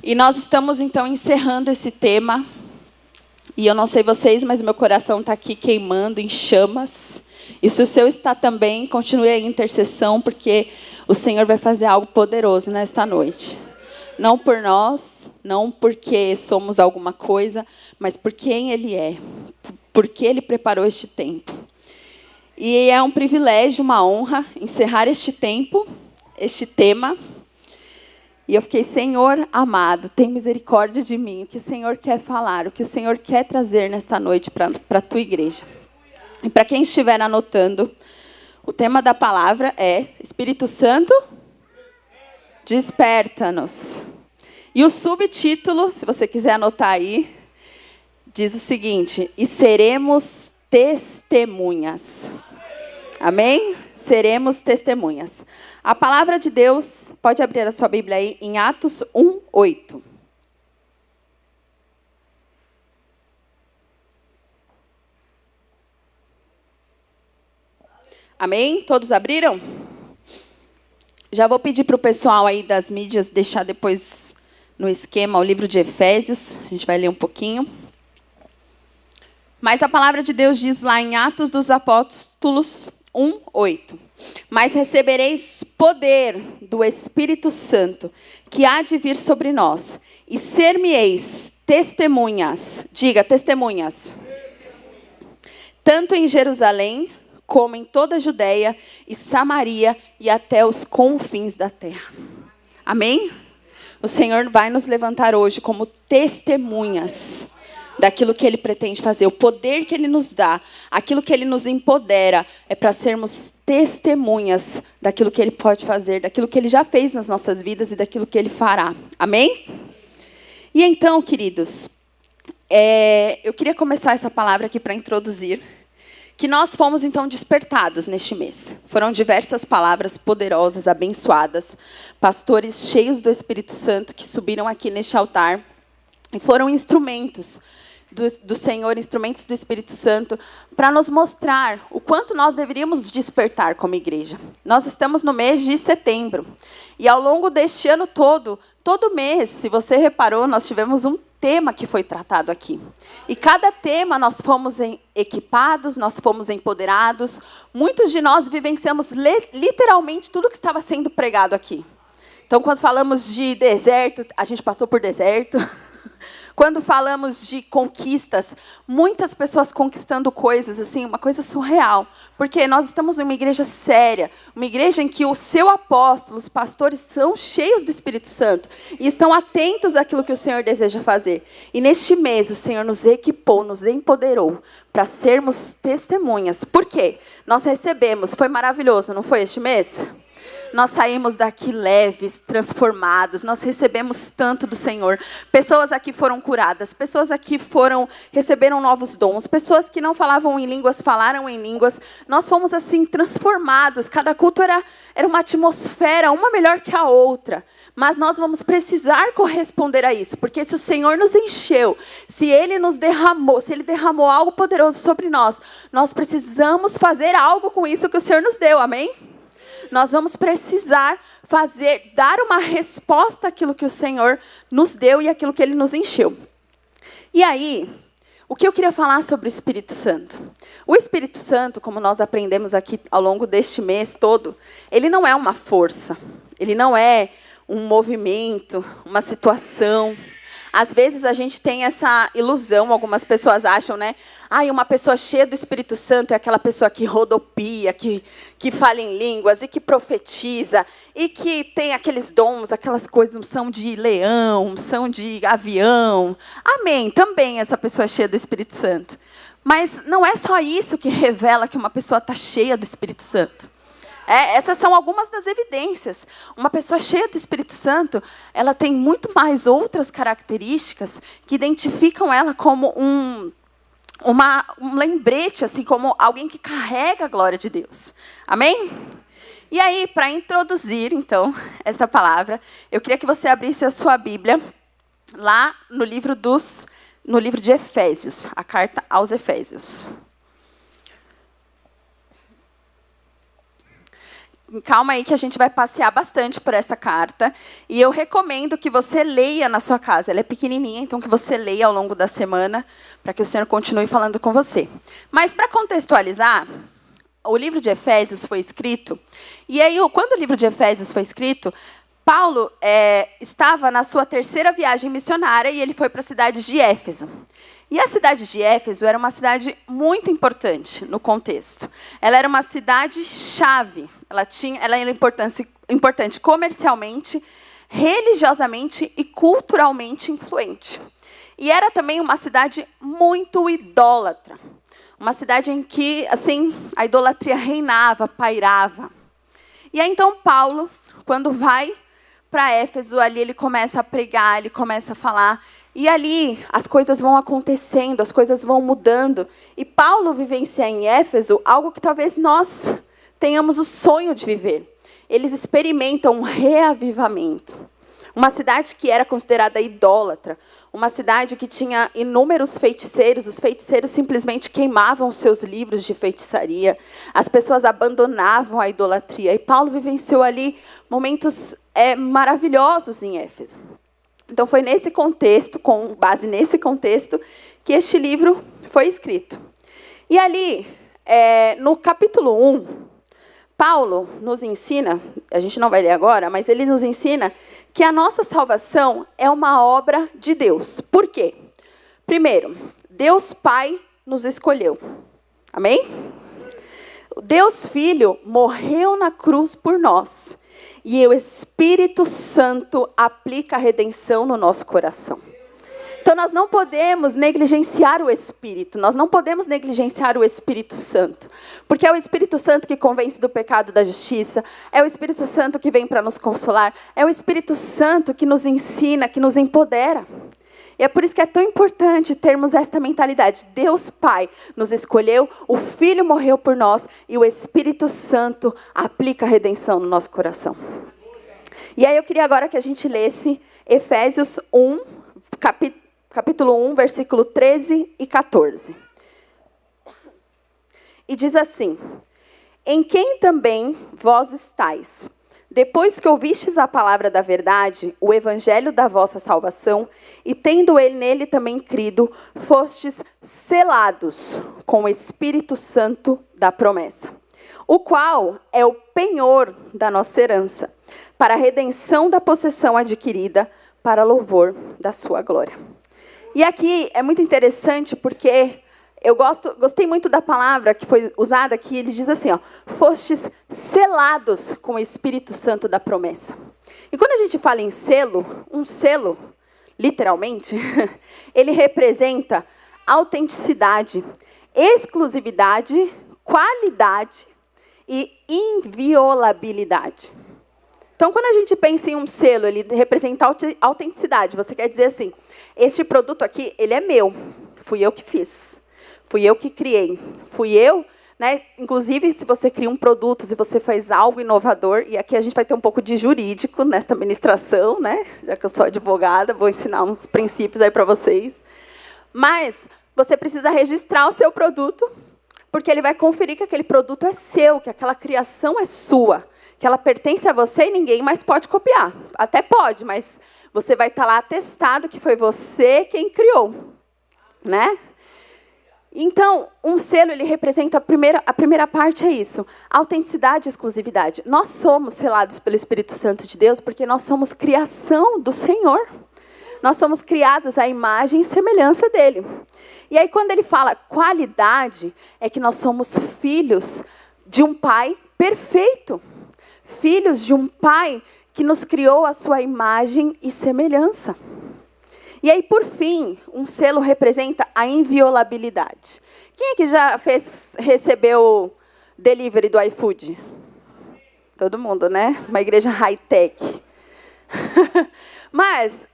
E nós estamos, então, encerrando esse tema. E eu não sei vocês, mas meu coração está aqui queimando em chamas. E se o seu está também, continue aí em intercessão, porque o Senhor vai fazer algo poderoso nesta noite. Não por nós, não porque somos alguma coisa, mas por quem Ele é. Porque Ele preparou este tempo. E é um privilégio, uma honra, encerrar este tempo, este tema. E eu fiquei, Senhor amado, tem misericórdia de mim. O que o Senhor quer falar, o que o Senhor quer trazer nesta noite para a tua igreja. E para quem estiver anotando, o tema da palavra é Espírito Santo, desperta-nos. E o subtítulo, se você quiser anotar aí, diz o seguinte: e seremos testemunhas. Amém? Seremos testemunhas. A palavra de Deus, pode abrir a sua Bíblia aí, em Atos 1:8. Amém? Todos abriram? Já vou pedir para o pessoal aí das mídias deixar depois no esquema o livro de Efésios. A gente vai ler um pouquinho. Mas a palavra de Deus diz lá em Atos dos Apóstolos 1:8. Mas recebereis poder do Espírito Santo, que há de vir sobre nós, e ser-me-eis testemunhas, diga, testemunhas, tanto em Jerusalém, como em toda a Judéia e Samaria, e até os confins da terra. Amém? O Senhor vai nos levantar hoje como testemunhas daquilo que Ele pretende fazer. O poder que Ele nos dá, aquilo que Ele nos empodera, é para sermos testemunhas daquilo que Ele pode fazer, daquilo que Ele já fez nas nossas vidas e daquilo que Ele fará. Amém? E então, queridos, eu queria começar essa palavra aqui para introduzir que nós fomos, então, despertados neste mês. Foram diversas palavras poderosas, abençoadas, pastores cheios do Espírito Santo que subiram aqui neste altar e foram instrumentos do Senhor, instrumentos do Espírito Santo, para nos mostrar o quanto nós deveríamos despertar como igreja. Nós estamos no mês de setembro. E ao longo deste ano todo mês, se você reparou, nós tivemos um tema que foi tratado aqui. E cada tema nós fomos equipados, nós fomos empoderados. Muitos de nós vivenciamos literalmente tudo que estava sendo pregado aqui. Então, quando falamos de deserto, a gente passou por deserto. Quando falamos de conquistas, muitas pessoas conquistando coisas, assim, uma coisa surreal. Porque nós estamos numa igreja séria, uma igreja em que o seu apóstolo, os pastores, são cheios do Espírito Santo e estão atentos àquilo que o Senhor deseja fazer. E neste mês, o Senhor nos equipou, nos empoderou para sermos testemunhas. Por quê? Nós recebemos, foi maravilhoso, não foi este mês? Nós saímos daqui leves, transformados, nós recebemos tanto do Senhor. Pessoas aqui foram curadas, pessoas aqui receberam novos dons, pessoas que não falavam em línguas, falaram em línguas. Nós fomos assim transformados, cada culto era uma atmosfera, uma melhor que a outra. Mas nós vamos precisar corresponder a isso, porque se o Senhor nos encheu, se Ele nos derramou, se Ele derramou algo poderoso sobre nós, nós precisamos fazer algo com isso que o Senhor nos deu, amém? Nós vamos precisar dar uma resposta àquilo que o Senhor nos deu e àquilo que Ele nos encheu. E aí, o que eu queria falar sobre o Espírito Santo? O Espírito Santo, como nós aprendemos aqui ao longo deste mês todo, ele não é uma força, ele não é um movimento, uma situação. Às vezes a gente tem essa ilusão, algumas pessoas acham, né? Uma pessoa cheia do Espírito Santo é aquela pessoa que rodopia, que fala em línguas e que profetiza e que tem aqueles dons, aquelas coisas, unção de leão, unção de avião. Amém, também essa pessoa é cheia do Espírito Santo. Mas não é só isso que revela que uma pessoa está cheia do Espírito Santo. Essas são algumas das evidências. Uma pessoa cheia do Espírito Santo, ela tem muito mais outras características que identificam ela como um lembrete, assim, como alguém que carrega a glória de Deus. Amém? E aí, para introduzir, então, essa palavra, eu queria que você abrisse a sua Bíblia lá no livro de Efésios, a carta aos Efésios. calma aí que a gente vai passear bastante por essa carta. E eu recomendo que você leia na sua casa. Ela é pequenininha, então que você leia ao longo da semana, para que o Senhor continue falando com você. Mas, para contextualizar, o livro de Efésios foi escrito. E aí, quando o livro de Efésios foi escrito, Paulo estava na sua 3ª viagem missionária e ele foi para a cidade de Éfeso. E a cidade de Éfeso era uma cidade muito importante no contexto. Ela era uma cidade-chave. Ela era importante comercialmente, religiosamente e culturalmente influente. E era também uma cidade muito idólatra. Uma cidade em que, assim, a idolatria reinava, pairava. E aí, então, Paulo, quando vai para Éfeso, ali ele começa a pregar, ele começa a falar. E ali as coisas vão acontecendo, as coisas vão mudando. E Paulo vivencia em Éfeso algo que talvez nós tenhamos o sonho de viver. Eles experimentam um reavivamento. Uma cidade que era considerada idólatra. Uma cidade que tinha inúmeros feiticeiros. Os feiticeiros simplesmente queimavam os seus livros de feitiçaria. As pessoas abandonavam a idolatria. E Paulo vivenciou ali momentos maravilhosos em Éfeso. Então, foi nesse contexto, com base nesse contexto, que este livro foi escrito. E ali, no capítulo 1, Paulo nos ensina, a gente não vai ler agora, mas ele nos ensina que a nossa salvação é uma obra de Deus. Por quê? Primeiro, Deus Pai nos escolheu. Amém? Deus Filho morreu na cruz por nós. E o Espírito Santo aplica a redenção no nosso coração. Então, nós não podemos negligenciar o Espírito. Nós não podemos negligenciar o Espírito Santo. Porque é o Espírito Santo que convence do pecado e da justiça. É o Espírito Santo que vem para nos consolar. É o Espírito Santo que nos ensina, que nos empodera. E é por isso que é tão importante termos esta mentalidade. Deus Pai nos escolheu, o Filho morreu por nós e o Espírito Santo aplica a redenção no nosso coração. E aí eu queria agora que a gente lesse Efésios 1, capítulo 1, versículo 13 e 14. E diz assim: em quem também vós estáis, depois que ouvistes a palavra da verdade, o evangelho da vossa salvação, e tendo ele nele também crido, fostes selados com o Espírito Santo da promessa, o qual é o penhor da nossa herança, para a redenção da possessão adquirida, para louvor da sua glória. E aqui é muito interessante porque eu gostei muito da palavra que foi usada aqui. Ele diz assim, fostes selados com o Espírito Santo da promessa. E quando a gente fala em selo, um selo, literalmente, ele representa autenticidade, exclusividade, qualidade e inviolabilidade. Então, quando a gente pensa em um selo, ele representa autenticidade. Você quer dizer assim, este produto aqui, ele é meu, fui eu que fiz. Fui eu que criei. Fui eu, né? Inclusive, se você cria um produto, se você faz algo inovador, e aqui a gente vai ter um pouco de jurídico nesta ministração, né? Já que eu sou advogada, vou ensinar uns princípios aí para vocês. Mas você precisa registrar o seu produto, porque ele vai conferir que aquele produto é seu, que aquela criação é sua, que ela pertence a você e ninguém mais pode copiar. Até pode, mas você vai estar lá atestado que foi você quem criou, né? Então, um selo, ele representa a primeira parte é isso, autenticidade e exclusividade. Nós somos selados pelo Espírito Santo de Deus porque nós somos criação do Senhor. Nós somos criados à imagem e semelhança dele. E aí, quando ele fala qualidade, é que nós somos filhos de um Pai perfeito. Filhos de um Pai que nos criou à sua imagem e semelhança. E aí, por fim, um selo representa a inviolabilidade. Quem é que já recebeu delivery do iFood? Todo mundo, né? Uma igreja high-tech. Mas,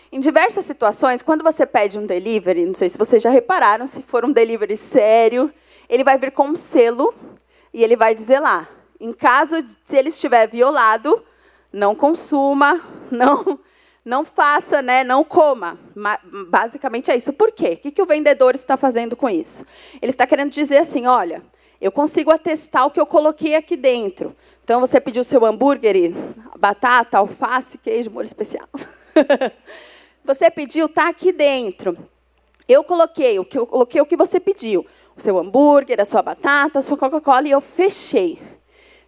em diversas situações, quando você pede um delivery, não sei se vocês já repararam, se for um delivery sério, ele vai vir com um selo e ele vai dizer lá, em caso de, se ele estiver violado, não consuma, não faça, né? Não coma. Basicamente é isso. Por quê? O que o vendedor está fazendo com isso? Ele está querendo dizer assim, olha, Eu consigo atestar o que eu coloquei aqui dentro. Então, você pediu seu hambúrguer, batata, alface, queijo, molho especial. Você pediu, está aqui dentro. Eu coloquei o que você pediu. O seu hambúrguer, a sua batata, a sua Coca-Cola, e eu fechei.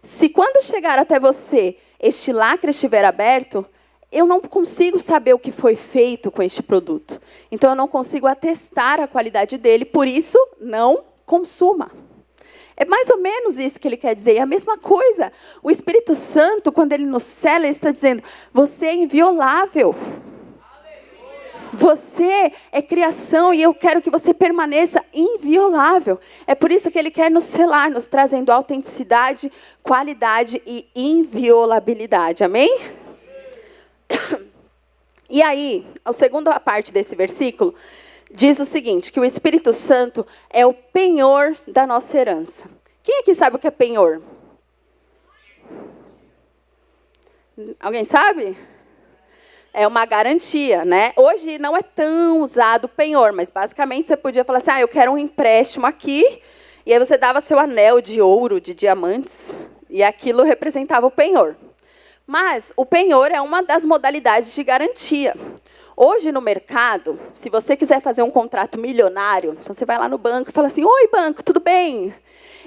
Se quando chegar até você, este lacre estiver aberto, eu não consigo saber o que foi feito com este produto. Então, eu não consigo atestar a qualidade dele, por isso, não consuma. É mais ou menos isso que ele quer dizer. É a mesma coisa. O Espírito Santo, quando ele nos cela, ele está dizendo, você é inviolável. Você é criação e eu quero que você permaneça inviolável. É por isso que ele quer nos selar, nos trazendo autenticidade, qualidade e inviolabilidade. Amém? E aí, a segunda parte desse versículo diz o seguinte, que o Espírito Santo é o penhor da nossa herança. Quem aqui sabe o que é penhor? Alguém sabe? É uma garantia, né? Hoje não é tão usado o penhor, mas basicamente você podia falar assim, eu quero um empréstimo aqui, e aí você dava seu anel de ouro, de diamantes, e aquilo representava o penhor. Mas o penhor é uma das modalidades de garantia. Hoje no mercado, se você quiser fazer um contrato milionário, então você vai lá no banco e fala assim, oi banco, tudo bem?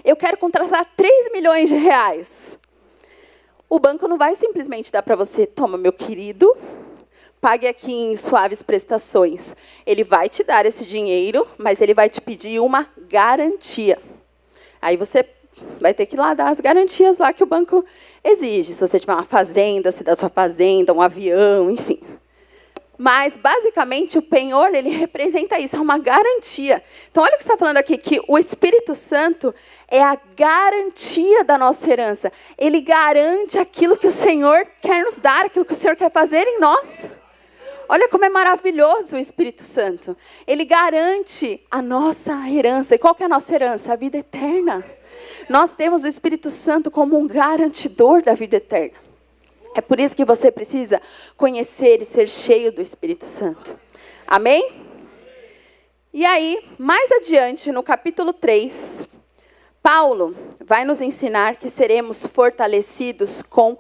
Eu quero contratar 3 milhões de reais. O banco não vai simplesmente dar para você, toma meu querido, pague aqui em suaves prestações. Ele vai te dar esse dinheiro, mas ele vai te pedir uma garantia. Aí você vai ter que ir lá dar as garantias lá que o banco exige. Se você tiver uma fazenda, se dá sua fazenda, um avião, enfim. Mas, basicamente, o penhor, ele representa isso, é uma garantia. Então, olha o que está falando aqui, que o Espírito Santo é a garantia da nossa herança. Ele garante aquilo que o Senhor quer nos dar, aquilo que o Senhor quer fazer em nós. Olha como é maravilhoso o Espírito Santo. Ele garante a nossa herança. E qual que é a nossa herança? A vida eterna. Nós temos o Espírito Santo como um garantidor da vida eterna. É por isso que você precisa conhecer e ser cheio do Espírito Santo. Amém? E aí, mais adiante, no capítulo 3, Paulo vai nos ensinar que seremos fortalecidos com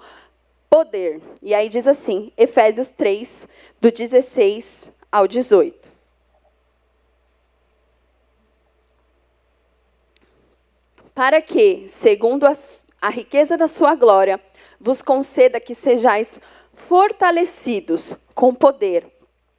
poder. E aí diz assim, Efésios 3, do 16 ao 18. Para que, segundo a riqueza da sua glória, vos conceda que sejais fortalecidos com poder,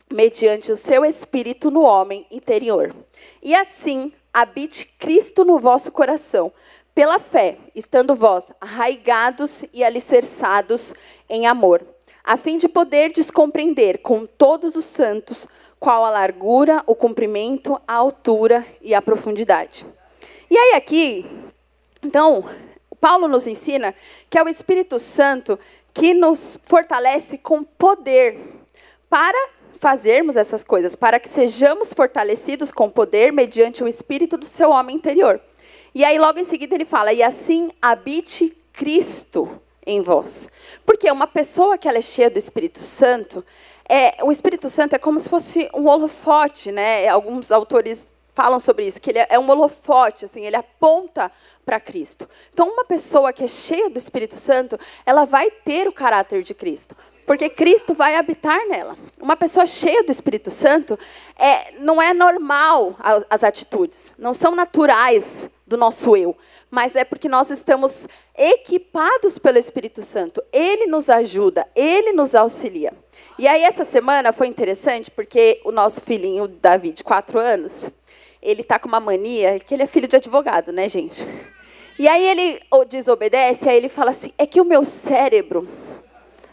mediante o seu Espírito no homem interior. E assim, habite Cristo no vosso coração, pela fé, estando vós arraigados e alicerçados em amor, a fim de poderdes compreender com todos os santos qual a largura, o comprimento, a altura e a profundidade. E aí aqui, então, Paulo nos ensina que é o Espírito Santo que nos fortalece com poder para fazermos essas coisas, para que sejamos fortalecidos com poder mediante o Espírito do seu homem interior. E aí logo em seguida ele fala, e assim habite Cristo em vós. Porque uma pessoa que ela é cheia do Espírito Santo, o Espírito Santo é como se fosse um holofote, né? Alguns autores falam sobre isso, que ele é um holofote, assim, ele aponta para Cristo. Então, uma pessoa que é cheia do Espírito Santo, ela vai ter o caráter de Cristo, porque Cristo vai habitar nela. Uma pessoa cheia do Espírito Santo, não é normal as atitudes, não são naturais do nosso eu, mas é porque nós estamos equipados pelo Espírito Santo. Ele nos ajuda, ele nos auxilia. E aí, essa semana foi interessante, porque o nosso filhinho, Davi, de 4 anos, ele está com uma mania, que ele é filho de advogado, né, gente? E aí ele desobedece, aí ele fala assim, é que o meu cérebro...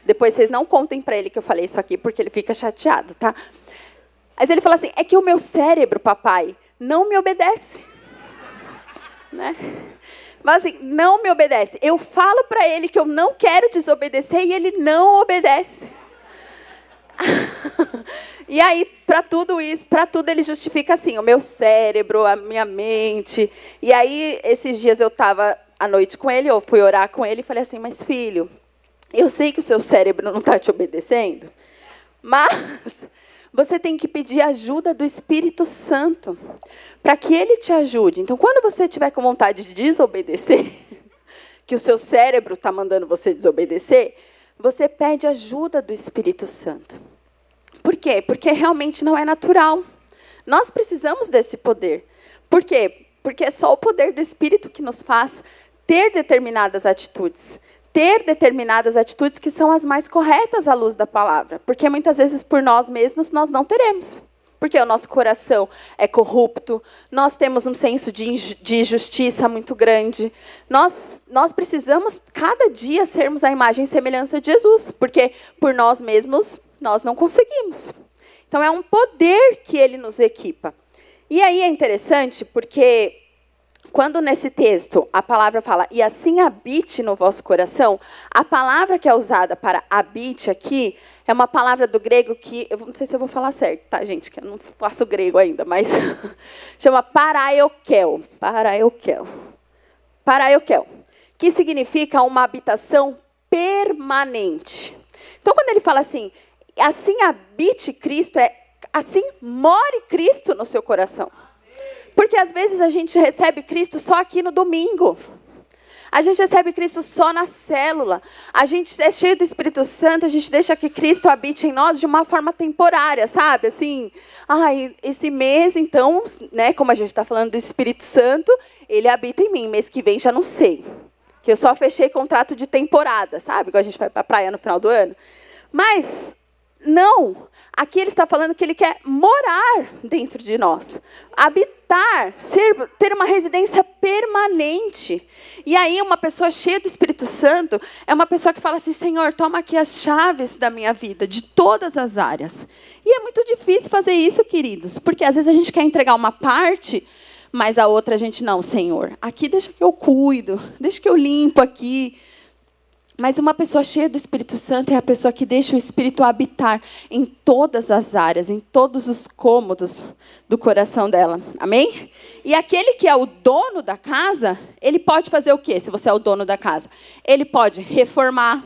Depois vocês não contem para ele que eu falei isso aqui, porque ele fica chateado, tá? Mas ele fala assim, é que o meu cérebro, papai, não me obedece. Né? Mas assim, não me obedece. Eu falo para ele que eu não quero desobedecer e ele não obedece. E aí, para tudo isso, para tudo ele justifica assim, o meu cérebro, a minha mente. E aí, esses dias eu estava à noite com ele, eu fui orar com ele e falei assim, mas filho, eu sei que o seu cérebro não está te obedecendo, você tem que pedir ajuda do Espírito Santo, para que ele te ajude. Então, quando você tiver com vontade de desobedecer, que o seu cérebro está mandando você desobedecer, você pede ajuda do Espírito Santo. Por quê? Porque realmente não é natural. Nós precisamos desse poder. Por quê? Porque é só o poder do Espírito que nos faz ter determinadas atitudes. Ter determinadas atitudes que são as mais corretas à luz da palavra. Porque muitas vezes por nós mesmos nós não teremos. Porque o nosso coração é corrupto, nós temos um senso de injustiça muito grande. Nós precisamos, cada dia, sermos a imagem e semelhança de Jesus. Porque por nós mesmos nós não conseguimos. Então é um poder que ele nos equipa. E aí é interessante porque quando nesse texto a palavra fala, e assim habite no vosso coração, a palavra que é usada para habite aqui é uma palavra do grego que, eu não sei se eu vou falar certo, tá, gente? Que eu não faço grego ainda, mas chama paraeukel. Paraeukel, que significa uma habitação permanente. Então, quando ele fala assim habite Cristo, assim more Cristo no seu coração. Porque às vezes a gente recebe Cristo só aqui no domingo. A gente recebe Cristo só na célula. A gente é cheio do Espírito Santo, a gente deixa que Cristo habite em nós de uma forma temporária, sabe? Assim, esse mês, então, né, como a gente está falando do Espírito Santo, ele habita em mim. Mês que vem já não sei. Que eu só fechei contrato de temporada, sabe? Quando a gente vai para a praia no final do ano. Mas não, aqui ele está falando que ele quer morar dentro de nós, habitar, ter uma residência permanente. E aí uma pessoa cheia do Espírito Santo é uma pessoa que fala assim, Senhor, toma aqui as chaves da minha vida, de todas as áreas. E é muito difícil fazer isso, queridos, porque às vezes a gente quer entregar uma parte, mas a outra a gente não, Senhor, aqui deixa que eu cuido, deixa que eu limpo aqui. Mas uma pessoa cheia do Espírito Santo é a pessoa que deixa o Espírito habitar em todas as áreas, em todos os cômodos do coração dela. Amém? E aquele que é o dono da casa, ele pode fazer o quê, se você é o dono da casa? Ele pode reformar,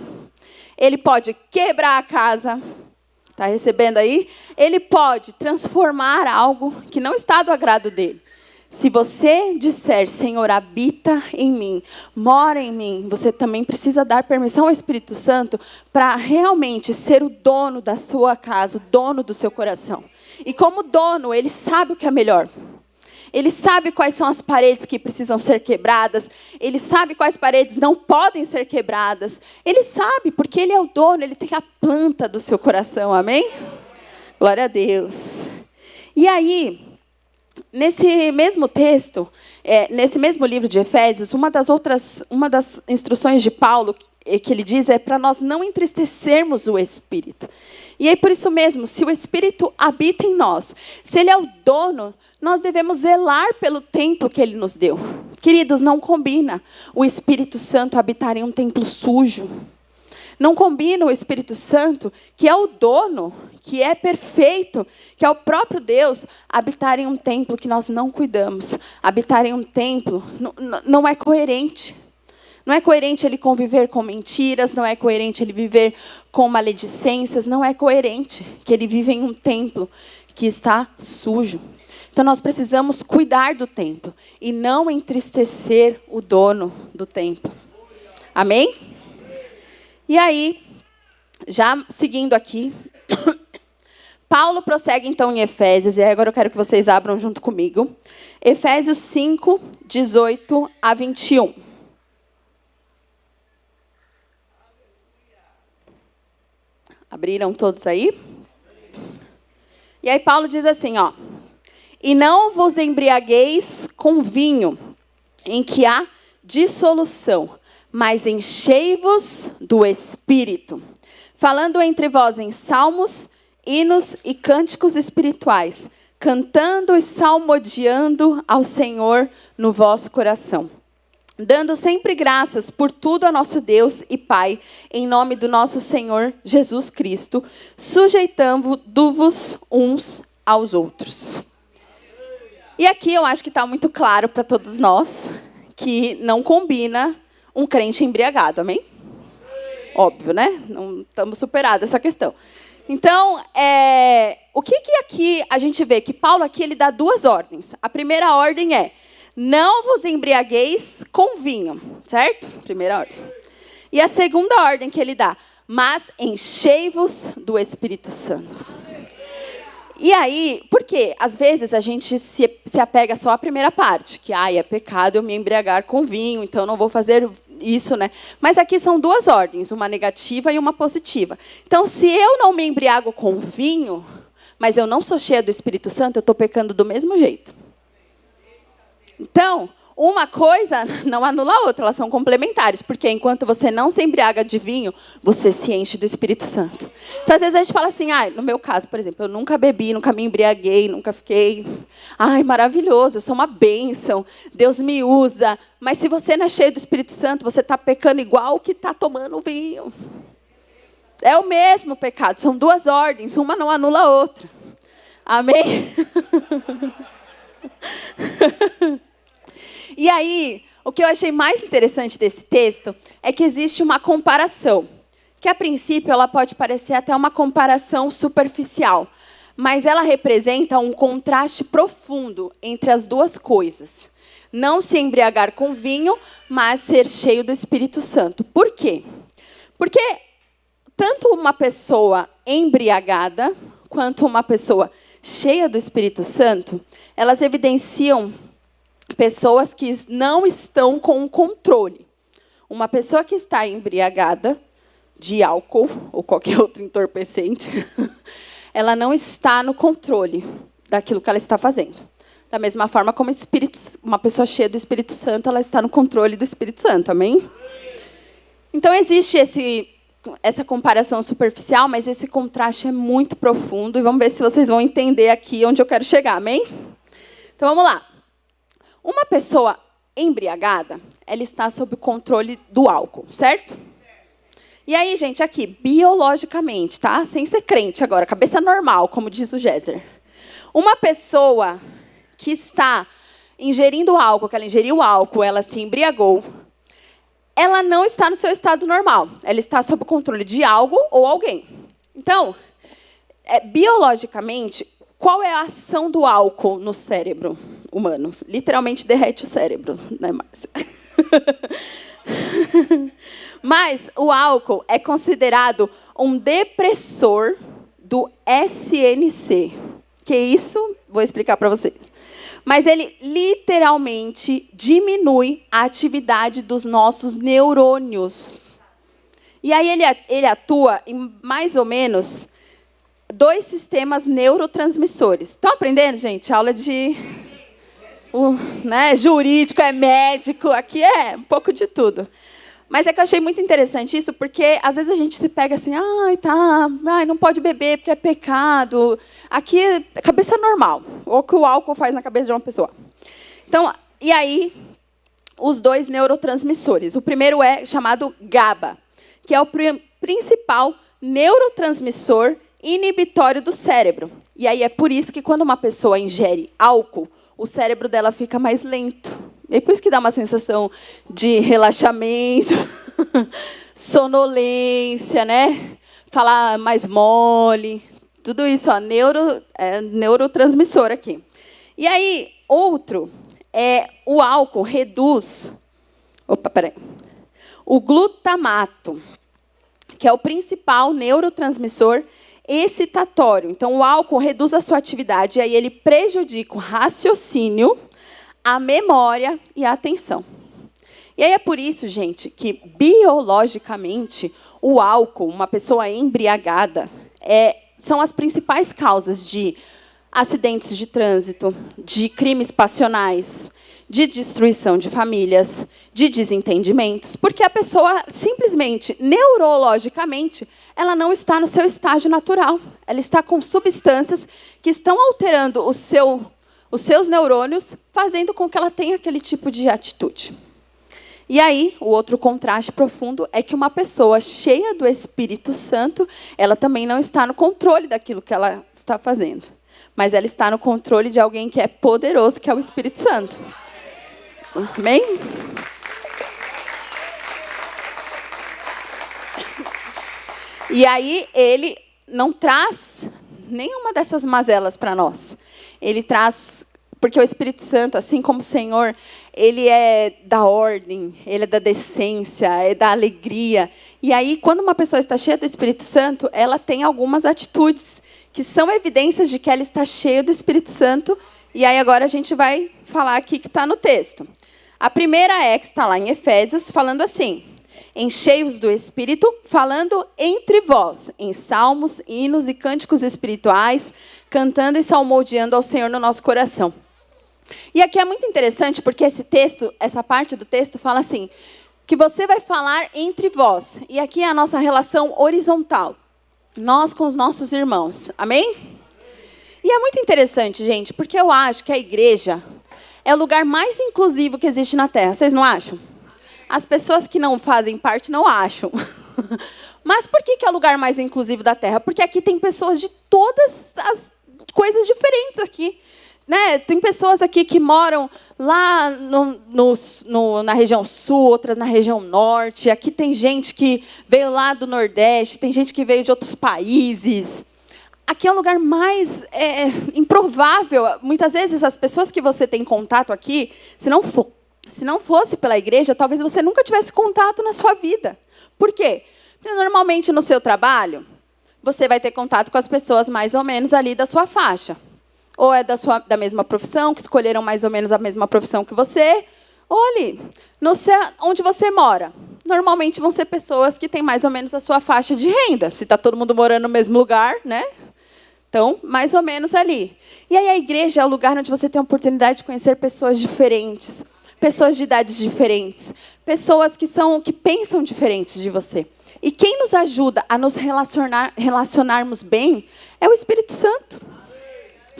ele pode quebrar a casa. Está recebendo aí? Ele pode transformar algo que não está do agrado dele. Se você disser, Senhor, habita em mim, mora em mim, você também precisa dar permissão ao Espírito Santo para realmente ser o dono da sua casa, o dono do seu coração. E como dono, ele sabe o que é melhor. Ele sabe quais são as paredes que precisam ser quebradas. Ele sabe quais paredes não podem ser quebradas. Ele sabe, porque ele é o dono, ele tem a planta do seu coração, amém? Glória a Deus. E aí, nesse mesmo texto, nesse mesmo livro de Efésios, uma das instruções de Paulo que ele diz é para nós não entristecermos o Espírito. E aí, por isso mesmo, se o Espírito habita em nós, se ele é o dono, nós devemos zelar pelo templo que ele nos deu. Queridos, não combina o Espírito Santo habitar em um templo sujo. Não combina o Espírito Santo, que é o dono, que é perfeito, que é o próprio Deus, habitar em um templo que nós não cuidamos. Habitar em um templo não é coerente. Não é coerente ele conviver com mentiras, não é coerente ele viver com maledicências, não é coerente que ele vive em um templo que está sujo. Então nós precisamos cuidar do templo e não entristecer o dono do templo. Amém? E aí, já seguindo aqui, Paulo prossegue então em Efésios, e agora eu quero que vocês abram junto comigo. Efésios 5, 18 a 21. Abriram todos aí? E aí Paulo diz assim, ó. E não vos embriagueis com vinho, em que há dissolução, mas enchei-vos do Espírito, falando entre vós em salmos, hinos e cânticos espirituais, cantando e salmodiando ao Senhor no vosso coração, dando sempre graças por tudo a nosso Deus e Pai, em nome do nosso Senhor Jesus Cristo, sujeitando-vos uns aos outros. E aqui eu acho que está muito claro para todos nós que não combina um crente embriagado, amém? Óbvio, né? Não estamos superados essa questão. Então, o que aqui a gente vê? Que Paulo aqui ele dá duas ordens. A primeira ordem é, não vos embriagueis com vinho, certo? Primeira ordem. E a segunda ordem que ele dá, mas enchei-vos do Espírito Santo. E aí, por quê? Às vezes a gente se apega só à primeira parte, que é pecado eu me embriagar com vinho, então eu não vou fazer isso, né? Mas aqui são duas ordens, uma negativa e uma positiva. Então, se eu não me embriago com vinho, mas eu não sou cheia do Espírito Santo, eu estou pecando do mesmo jeito. Então, uma coisa não anula a outra, elas são complementares, porque enquanto você não se embriaga de vinho, você se enche do Espírito Santo. Então, às vezes a gente fala assim, no meu caso, por exemplo, eu nunca bebi, nunca me embriaguei, nunca fiquei, maravilhoso, eu sou uma bênção, Deus me usa. Mas se você não é cheio do Espírito Santo, você está pecando igual que está tomando vinho. É o mesmo pecado, são duas ordens, uma não anula a outra. Amém? E aí, o que eu achei mais interessante desse texto é que existe uma comparação, que a princípio ela pode parecer até uma comparação superficial, mas ela representa um contraste profundo entre as duas coisas. Não se embriagar com vinho, mas ser cheio do Espírito Santo. Por quê? Porque tanto uma pessoa embriagada quanto uma pessoa cheia do Espírito Santo, elas evidenciam pessoas que não estão com controle. Uma pessoa que está embriagada de álcool ou qualquer outro entorpecente, ela não está no controle daquilo que ela está fazendo. Da mesma forma como uma pessoa cheia do Espírito Santo, ela está no controle do Espírito Santo. Amém? Então, existe essa comparação superficial, mas esse contraste é muito profundo. E vamos ver se vocês vão entender aqui onde eu quero chegar. Amém? Então, vamos lá. Uma pessoa embriagada, ela está sob o controle do álcool, certo? E aí, gente, aqui, biologicamente, tá? Sem ser crente agora, cabeça normal, como diz o Géser. Uma pessoa que está ingerindo álcool, que ela ingeriu álcool, ela se embriagou, ela não está no seu estado normal. Ela está sob o controle de algo ou alguém. Então, biologicamente, qual é a ação do álcool no cérebro humano? Literalmente derrete o cérebro, né, Márcia? Mas o álcool é considerado um depressor do SNC. Que isso? Vou explicar para vocês. Mas ele literalmente diminui a atividade dos nossos neurônios. E aí ele atua em mais ou menos 2 sistemas neurotransmissores. Estão aprendendo, gente? Aula de jurídico, é médico, aqui é um pouco de tudo. Mas é que eu achei muito interessante isso, porque às vezes a gente se pega assim, não pode beber porque é pecado. Aqui é cabeça normal, o que o álcool faz na cabeça de uma pessoa. Então, e aí, os 2 neurotransmissores. O primeiro é chamado GABA, que é o principal neurotransmissor inibitório do cérebro. E aí é por isso que quando uma pessoa ingere álcool, o cérebro dela fica mais lento. É por isso que dá uma sensação de relaxamento, sonolência, né? Falar mais mole, tudo isso, neurotransmissor aqui. E aí, outro o álcool reduz o glutamato, que é o principal neurotransmissor excitatório. Então, o álcool reduz a sua atividade e aí ele prejudica o raciocínio, a memória e a atenção. E aí é por isso, gente, que biologicamente o álcool, uma pessoa embriagada, são as principais causas de acidentes de trânsito, de crimes passionais, de destruição de famílias, de desentendimentos, porque a pessoa simplesmente, neurologicamente, ela não está no seu estágio natural. Ela está com substâncias que estão alterando os seus neurônios, fazendo com que ela tenha aquele tipo de atitude. E aí, o outro contraste profundo é que uma pessoa cheia do Espírito Santo, ela também não está no controle daquilo que ela está fazendo. Mas ela está no controle de alguém que é poderoso, que é o Espírito Santo. Amém? E aí, ele não traz nenhuma dessas mazelas para nós. Ele traz, porque o Espírito Santo, assim como o Senhor, ele é da ordem, ele é da decência, é da alegria. E aí, quando uma pessoa está cheia do Espírito Santo, ela tem algumas atitudes que são evidências de que ela está cheia do Espírito Santo. E aí agora a gente vai falar aqui que está no texto. A primeira é que está lá em Efésios, falando assim: enchei-os do Espírito, falando entre vós, em salmos, hinos e cânticos espirituais, cantando e salmodiando ao Senhor no nosso coração. E aqui é muito interessante, porque esse texto, essa parte do texto fala assim, que você vai falar entre vós. E aqui é a nossa relação horizontal. Nós com os nossos irmãos. Amém? E é muito interessante, gente, porque eu acho que a igreja é o lugar mais inclusivo que existe na Terra. Vocês não acham? As pessoas que não fazem parte não acham. Mas por que é o lugar mais inclusivo da Terra? Porque aqui tem pessoas de todas as coisas diferentes aqui. Né? Tem pessoas aqui que moram lá na região sul, outras na região norte. Aqui tem gente que veio lá do Nordeste, tem gente que veio de outros países. Aqui é um lugar mais improvável. Muitas vezes, as pessoas que você tem contato aqui, se não fosse pela igreja, talvez você nunca tivesse contato na sua vida. Por quê? Porque, normalmente, no seu trabalho, você vai ter contato com as pessoas mais ou menos ali da sua faixa. Ou é da mesma profissão, que escolheram mais ou menos a mesma profissão que você, ou ali, onde você mora. Normalmente vão ser pessoas que têm mais ou menos a sua faixa de renda. Se está todo mundo morando no mesmo lugar, né? Então, mais ou menos ali. E aí a igreja é o lugar onde você tem a oportunidade de conhecer pessoas diferentes, pessoas de idades diferentes, pessoas que pensam diferentes de você. E quem nos ajuda a nos relacionarmos bem é o Espírito Santo.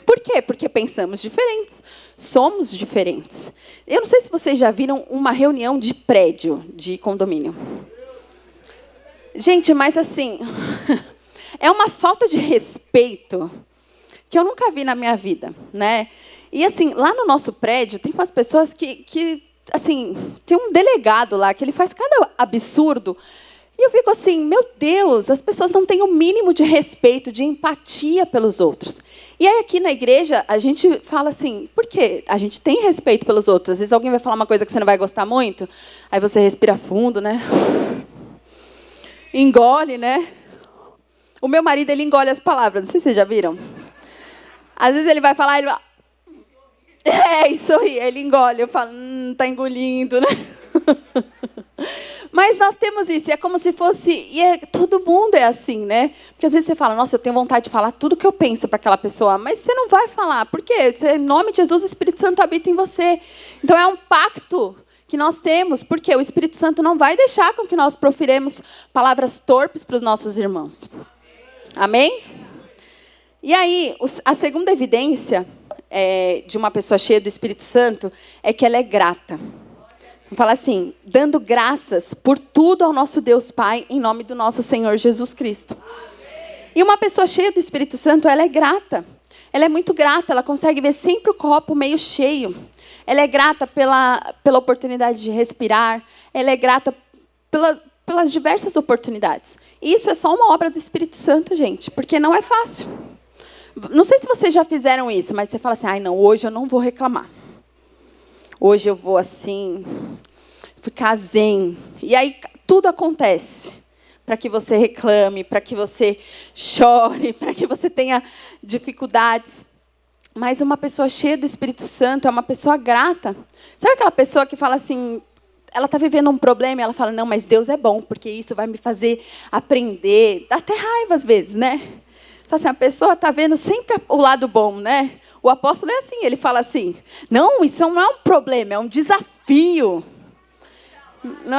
Por quê? Porque pensamos diferentes, somos diferentes. Eu não sei se vocês já viram uma reunião de prédio, de condomínio. Gente, mas assim, é uma falta de respeito que eu nunca vi na minha vida, né? E assim, lá no nosso prédio, tem umas pessoas que assim, tem um delegado lá, que ele faz cada absurdo. E eu fico assim, meu Deus, as pessoas não têm o mínimo de respeito, de empatia pelos outros. E aí, aqui na igreja, a gente fala assim, por quê? A gente tem respeito pelos outros. Às vezes alguém vai falar uma coisa que você não vai gostar muito, aí você respira fundo, né? Engole, né? O meu marido, ele engole as palavras, não sei se vocês já viram. Às vezes ele vai falar, ele vai... isso aí, ele engole. Eu falo, tá engolindo, né? Mas nós temos isso, e é como se fosse... todo mundo é assim, né? Porque às vezes você fala, nossa, eu tenho vontade de falar tudo o que eu penso para aquela pessoa, mas você não vai falar. Por quê? Em nome de Jesus, o Espírito Santo habita em você. Então, é um pacto que nós temos, porque o Espírito Santo não vai deixar com que nós profiremos palavras torpes para os nossos irmãos. Amém? E aí, a segunda evidência de uma pessoa cheia do Espírito Santo é que ela é grata. Fala assim, dando graças por tudo ao nosso Deus Pai, em nome do nosso Senhor Jesus Cristo. E uma pessoa cheia do Espírito Santo, ela é grata. Ela é muito grata, ela consegue ver sempre o copo meio cheio. Ela é grata pela oportunidade de respirar. Ela é grata pelas diversas oportunidades. E isso é só uma obra do Espírito Santo, gente, porque não é fácil. Não sei se vocês já fizeram isso, mas você fala assim, ai não, hoje eu não vou reclamar. Hoje eu vou assim, ficar zen. E aí tudo acontece para que você reclame, para que você chore, para que você tenha dificuldades. Mas uma pessoa cheia do Espírito Santo é uma pessoa grata. Sabe aquela pessoa que fala assim, ela está vivendo um problema e ela fala, não, mas Deus é bom, porque isso vai me fazer aprender. Dá até raiva às vezes, né? Fala assim, a pessoa está vendo sempre o lado bom, né? O apóstolo é assim, ele fala assim, não, isso não é um problema, é um desafio. Não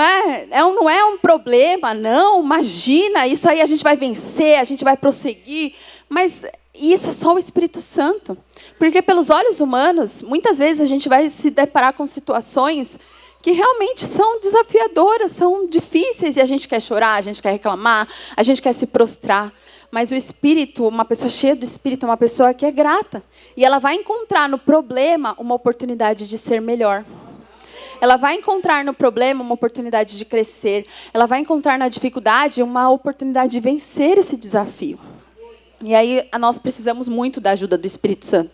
é um problema, não, imagina, isso aí a gente vai vencer, a gente vai prosseguir. Mas isso é só o Espírito Santo. Porque pelos olhos humanos, muitas vezes a gente vai se deparar com situações que realmente são desafiadoras, são difíceis, e a gente quer chorar, a gente quer reclamar, a gente quer se prostrar. Mas o Espírito, uma pessoa cheia do Espírito, é uma pessoa que é grata. E ela vai encontrar no problema uma oportunidade de ser melhor. Ela vai encontrar no problema uma oportunidade de crescer. Ela vai encontrar na dificuldade uma oportunidade de vencer esse desafio. E aí nós precisamos muito da ajuda do Espírito Santo,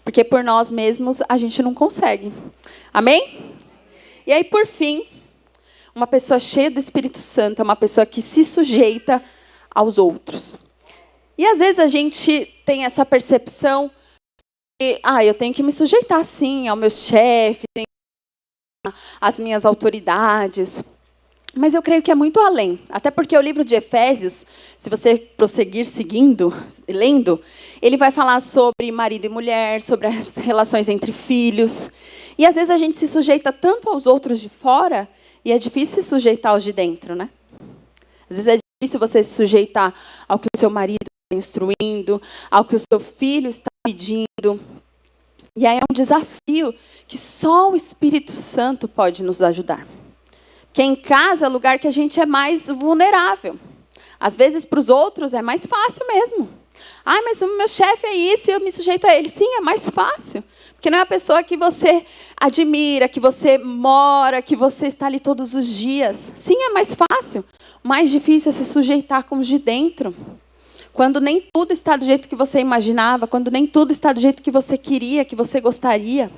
porque por nós mesmos a gente não consegue. Amém? E aí, por fim, uma pessoa cheia do Espírito Santo é uma pessoa que se sujeita aos outros. E às vezes a gente tem essa percepção de, eu tenho que me sujeitar sim ao meu chefe, às minhas autoridades. Mas eu creio que é muito além. Até porque o livro de Efésios, se você prosseguir seguindo, lendo, ele vai falar sobre marido e mulher, sobre as relações entre filhos. E às vezes a gente se sujeita tanto aos outros de fora, e é difícil se sujeitar aos de dentro, né? Às vezes é difícil você se sujeitar ao que o seu marido está instruindo, ao que o seu filho está pedindo. E aí é um desafio que só o Espírito Santo pode nos ajudar. Porque em casa é o lugar que a gente é mais vulnerável. Às vezes, para os outros, é mais fácil mesmo. Mas o meu chefe é isso e eu me sujeito a ele. Sim, é mais fácil. Porque não é a pessoa que você admira, que você mora, que você está ali todos os dias. Sim, é mais fácil. O mais difícil é se sujeitar com os de dentro. Quando nem tudo está do jeito que você imaginava, quando nem tudo está do jeito que você queria, que você gostaria.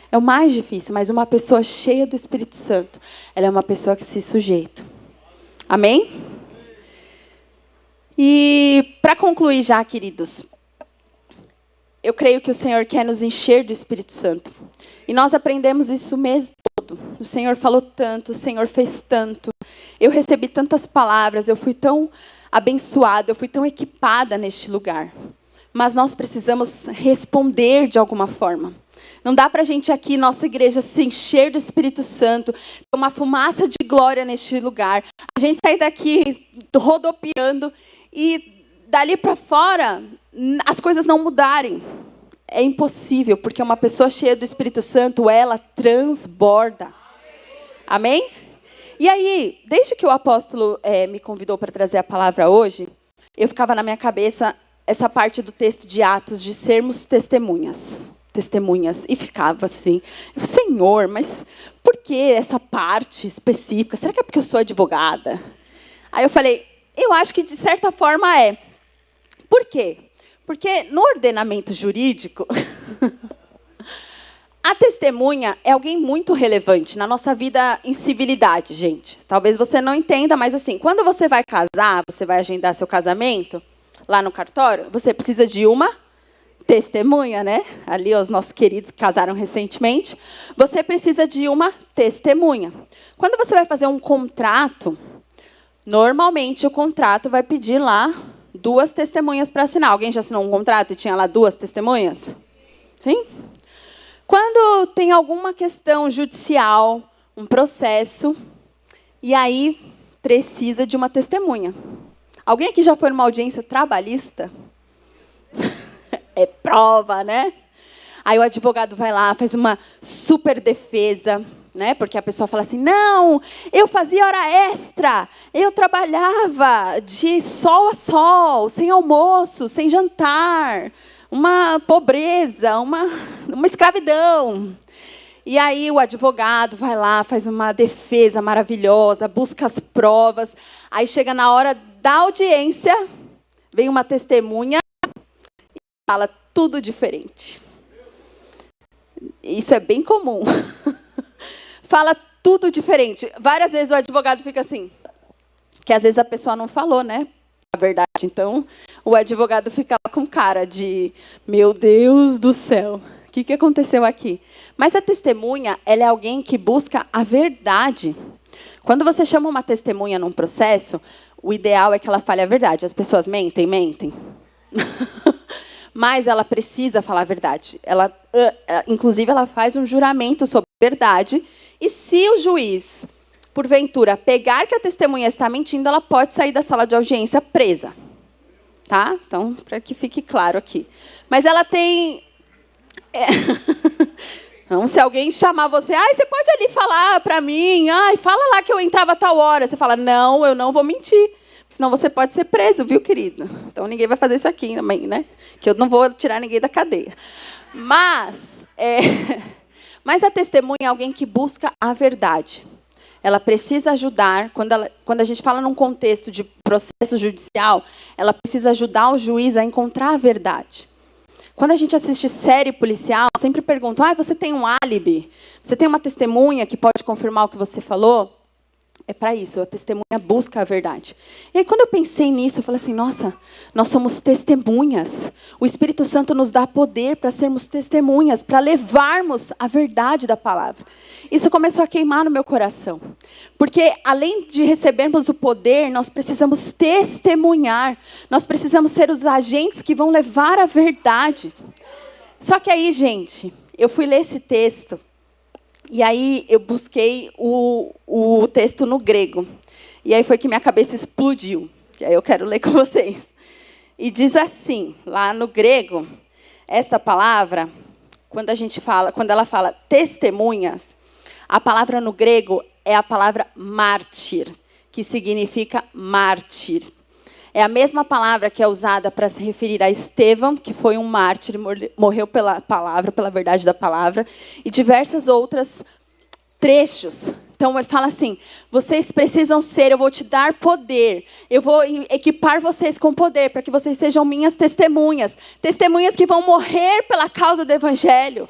É o mais difícil, mas uma pessoa cheia do Espírito Santo, ela é uma pessoa que se sujeita. Amém? E para concluir já, queridos, eu creio que o Senhor quer nos encher do Espírito Santo. E nós aprendemos isso o mês todo. O Senhor falou tanto, o Senhor fez tanto. Eu recebi tantas palavras, eu fui tão abençoada, eu fui tão equipada neste lugar. Mas nós precisamos responder de alguma forma. Não dá para a gente aqui, nossa igreja, se encher do Espírito Santo, ter uma fumaça de glória neste lugar. A gente sair daqui rodopiando e dali para fora as coisas não mudarem. É impossível, porque uma pessoa cheia do Espírito Santo, ela transborda. Amém? E aí, desde que o apóstolo me convidou para trazer a palavra hoje, eu ficava na minha cabeça essa parte do texto de Atos, de sermos testemunhas. E ficava assim, Senhor, mas por que essa parte específica? Será que é porque eu sou advogada? Aí eu falei, eu acho que de certa forma é. Por quê? Porque no ordenamento jurídico, a testemunha é alguém muito relevante na nossa vida em civilidade, gente. Talvez você não entenda, mas assim, quando você vai casar, você vai agendar seu casamento lá no cartório, você precisa de uma testemunha, né? Ali os nossos queridos que casaram recentemente. Você precisa de uma testemunha. Quando você vai fazer um contrato, normalmente o contrato vai pedir lá 2 testemunhas para assinar. Alguém já assinou um contrato e tinha lá 2 testemunhas? Sim? Quando tem alguma questão judicial, um processo, e aí precisa de uma testemunha. Alguém aqui já foi numa audiência trabalhista? É prova, né? Aí o advogado vai lá, faz uma super defesa, né? Porque a pessoa fala assim, não, eu fazia hora extra, eu trabalhava de sol a sol, sem almoço, sem jantar, uma pobreza, uma escravidão. E aí o advogado vai lá, faz uma defesa maravilhosa, busca as provas, aí chega na hora da audiência, vem uma testemunha, fala tudo diferente. Isso é bem comum. Fala tudo diferente. Várias vezes o advogado fica assim, que às vezes a pessoa não falou, né? A verdade. Então, o advogado fica lá com cara de, meu Deus do céu, o que aconteceu aqui? Mas a testemunha, ela é alguém que busca a verdade. Quando você chama uma testemunha num processo, o ideal é que ela fale a verdade. As pessoas mentem. Mas ela precisa falar a verdade. Inclusive, ela faz um juramento sobre a verdade. E se o juiz, porventura, pegar que a testemunha está mentindo, ela pode sair da sala de audiência presa. Tá? Então, para que fique claro aqui. Mas ela tem... Então, se alguém chamar você, você pode ali falar para mim, fala lá que eu entrava a tal hora. Você fala, não, eu não vou mentir. Senão você pode ser preso, viu, querido? Então, ninguém vai fazer isso aqui também, né? Que eu não vou tirar ninguém da cadeia. Mas a testemunha é alguém que busca a verdade. ela precisa ajudar, quando a gente fala num contexto de processo judicial, ela precisa ajudar o juiz a encontrar a verdade. Quando a gente assiste série policial, sempre perguntam, você tem um álibi? Você tem uma testemunha que pode confirmar o que você falou? É para isso, a testemunha busca a verdade. E aí, quando eu pensei nisso, eu falei assim, nossa, nós somos testemunhas. O Espírito Santo nos dá poder para sermos testemunhas, para levarmos a verdade da palavra. Isso começou a queimar no meu coração. Porque, além de recebermos o poder, nós precisamos testemunhar. Nós precisamos ser os agentes que vão levar a verdade. Só que aí, gente, eu fui ler esse texto. E aí eu busquei o texto no grego. E aí foi que minha cabeça explodiu. E aí eu quero ler com vocês. E diz assim, lá no grego, esta palavra, quando ela fala testemunhas, a palavra no grego é a palavra mártir, que significa mártir. É a mesma palavra que é usada para se referir a Estevão, que foi um mártir, morreu pela palavra, pela verdade da palavra, e diversas outras trechos. Então, ele fala assim, vocês precisam ser, eu vou te dar poder, eu vou equipar vocês com poder, para que vocês sejam minhas testemunhas, testemunhas que vão morrer pela causa do Evangelho.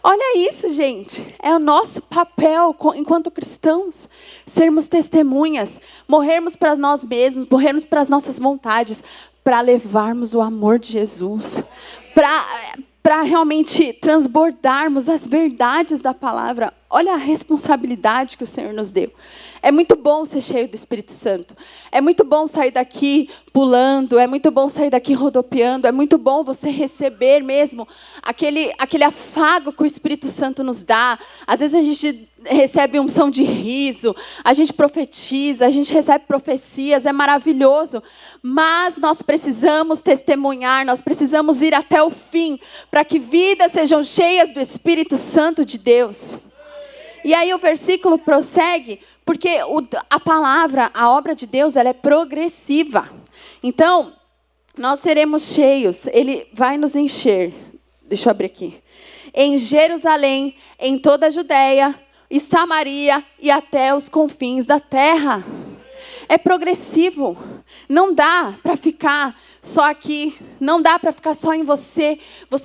Olha isso, gente. É o nosso papel enquanto cristãos. Sermos testemunhas. Morrermos para nós mesmos. Morrermos para as nossas vontades. Para levarmos o amor de Jesus. Para realmente transbordarmos as verdades da palavra. Olha a responsabilidade que o Senhor nos deu. É muito bom ser cheio do Espírito Santo. É muito bom sair daqui pulando. É muito bom sair daqui rodopiando. É muito bom você receber mesmo aquele afago que o Espírito Santo nos dá. Às vezes a gente recebe unção de riso. A gente profetiza. A gente recebe profecias. É maravilhoso. Mas nós precisamos testemunhar. Nós precisamos ir até o fim. Para que vidas sejam cheias do Espírito Santo de Deus. E aí o versículo prossegue, porque a palavra, a obra de Deus, ela é progressiva. Então, nós seremos cheios, ele vai nos encher. Deixa eu abrir aqui. Em Jerusalém, em toda a Judéia, e Samaria, e até os confins da terra. É progressivo. Não dá para ficar só aqui, não dá para ficar só em você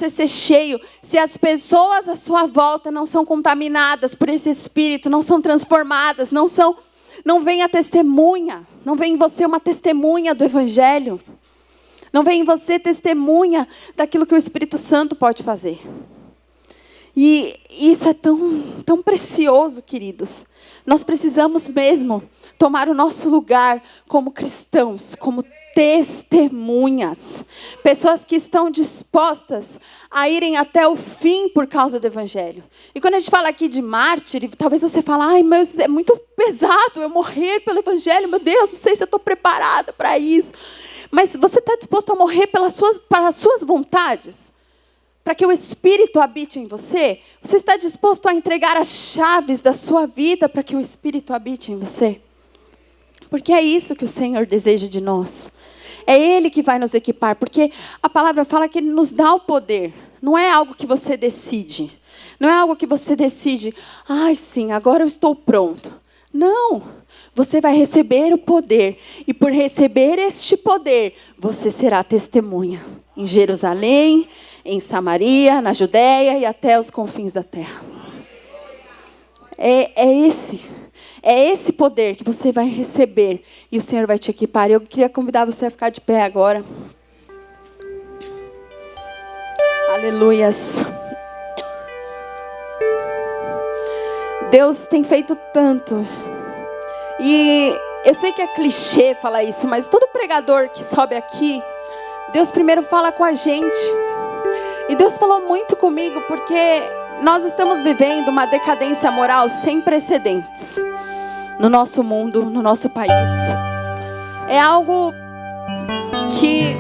ser cheio. Se as pessoas à sua volta não são contaminadas por esse Espírito, não são transformadas, não vem a testemunha, não vem em você uma testemunha do Evangelho, não vem em você testemunha daquilo que o Espírito Santo pode fazer. E isso é tão precioso, queridos. Nós precisamos mesmo tomar o nosso lugar como cristãos, como testemunhas. Pessoas que estão dispostas a irem até o fim por causa do Evangelho. E quando a gente fala aqui de mártir, talvez você fale, mas é muito pesado eu morrer pelo Evangelho. Meu Deus, não sei se eu estou preparada para isso. Mas você está disposto a morrer para as suas vontades? Para que o Espírito habite em você? Você está disposto a entregar as chaves da sua vida para que o Espírito habite em você? Porque é isso que o Senhor deseja de nós. É Ele que vai nos equipar. Porque a palavra fala que Ele nos dá o poder. Não é algo que você decide. Não é algo que você decide. Sim, agora eu estou pronto. Não. Você vai receber o poder. E por receber este poder, você será testemunha. Em Jerusalém, em Samaria, na Judéia e até os confins da terra. É esse poder que você vai receber e o Senhor vai te equipar. Eu queria convidar você a ficar de pé agora. Aleluias. Deus tem feito tanto. E eu sei que é clichê falar isso, mas todo pregador que sobe aqui, Deus primeiro fala com a gente. E Deus falou muito comigo porque nós estamos vivendo uma decadência moral sem precedentes. No nosso mundo, no nosso país. É algo que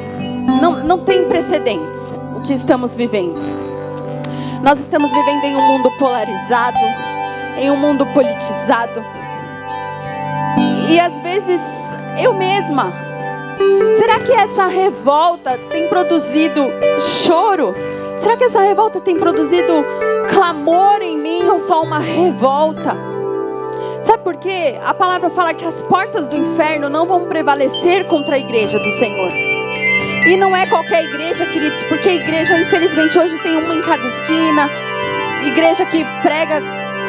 não tem precedentes, o que estamos vivendo. Nós estamos vivendo em um mundo polarizado, em um mundo politizado. E às vezes, eu mesma, será que essa revolta tem produzido choro? Será que essa revolta tem produzido clamor em mim ou só uma revolta? Sabe por quê? A palavra fala que as portas do inferno não vão prevalecer contra a igreja do Senhor. E não é qualquer igreja, queridos, porque a igreja, infelizmente, hoje tem uma em cada esquina. Igreja que prega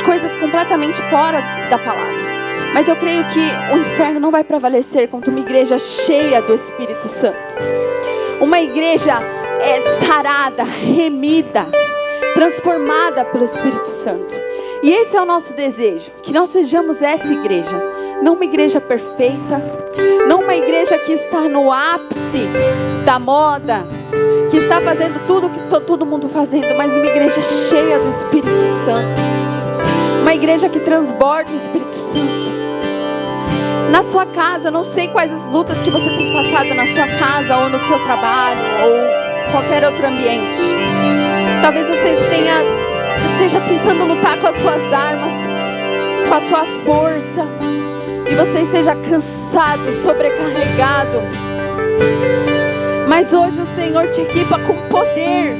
coisas completamente fora da palavra. Mas eu creio que o inferno não vai prevalecer contra uma igreja cheia do Espírito Santo. Uma igreja sarada, remida, transformada pelo Espírito Santo. E esse é o nosso desejo, que nós sejamos essa igreja. Não uma igreja perfeita, não uma igreja que está no ápice da moda, que está fazendo tudo o que está todo mundo fazendo, mas uma igreja cheia do Espírito Santo. Uma igreja que transborda o Espírito Santo. Na sua casa, eu não sei quais as lutas que você tem passado na sua casa, ou no seu trabalho, ou qualquer outro ambiente. Talvez você esteja tentando lutar com as suas armas, com a sua força, e você esteja cansado, sobrecarregado. Mas hoje o Senhor te equipa com poder.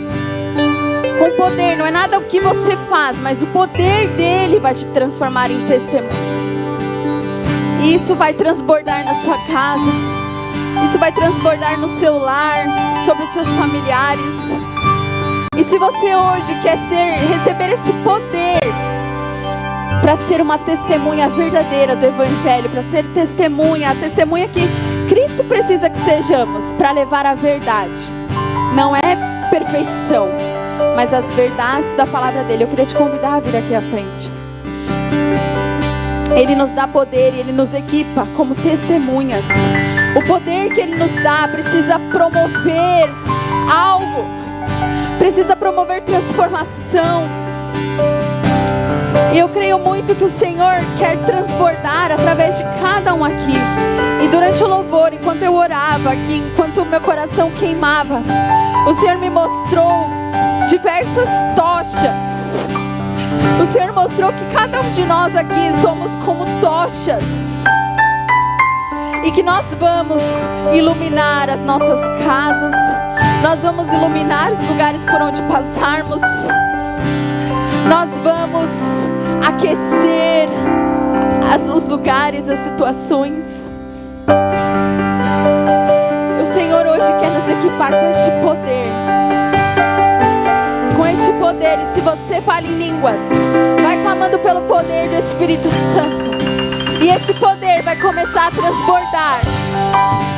Com poder, não é nada o que você faz, mas o poder dele vai te transformar em testemunho. E isso vai transbordar na sua casa. Isso vai transbordar no seu lar, sobre os seus familiares. E se você hoje quer receber esse poder para ser uma testemunha verdadeira do Evangelho, para ser testemunha, a testemunha que Cristo precisa que sejamos, para levar a verdade. Não é perfeição, mas as verdades da palavra dele. Eu queria te convidar a vir aqui à frente. Ele nos dá poder e ele nos equipa como testemunhas. O poder que ele nos dá precisa promover algo, precisa promover transformação. E eu creio muito que o Senhor quer transbordar através de cada um aqui. E durante o louvor, enquanto eu orava aqui, enquanto o meu coração queimava, o Senhor me mostrou diversas tochas. O Senhor mostrou que cada um de nós aqui somos como tochas. E que nós vamos iluminar as nossas casas. Nós vamos iluminar os lugares por onde passarmos. Nós vamos aquecer os lugares, as situações. O Senhor hoje quer nos equipar com este poder. Com este poder. E se você fala em línguas, vai clamando pelo poder do Espírito Santo. E esse poder vai começar a transbordar.